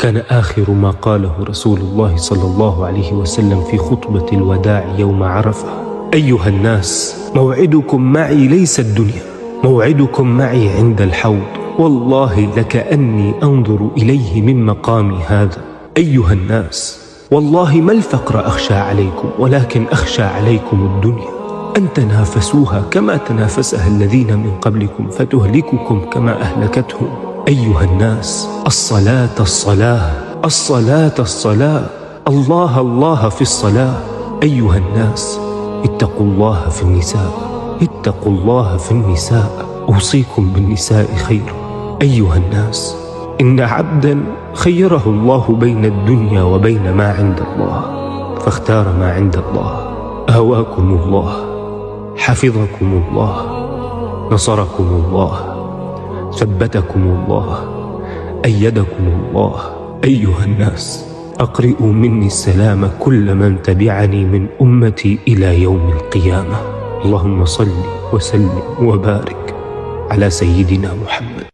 وكان آخر ما قاله رسول الله صلى الله عليه وسلم في خطبة الوداع يوم عرفة: أيها الناس، موعدكم معي ليس الدنيا، موعدكم معي عند الحوض، والله لكأني أنظر إليه من مقامي هذا. أيها الناس، والله ما الفقر أخشى عليكم، ولكن أخشى عليكم الدنيا، أن تنافسوها كما تنافسها الذين من قبلكم فتهلككم كما أهلكتهم. أيها الناس، الصلاة الصلاة، الصلاة الصلاة، الله الله في الصلاة. أيها الناس، اتقوا الله في النساء، اتقوا الله في النساء، أوصيكم بالنساء خيرا. أيها الناس، إن عبدا خيره الله بين الدنيا وبين ما عند الله، فاختار ما عند الله. أهواكم الله، حفظكم الله، نصركم الله، ثبتكم الله، أيدكم الله. أيها الناس، أقرئوا مني السلام كل من تبعني من أمتي إلى يوم القيامة. اللهم صل وسلم وبارك على سيدنا محمد.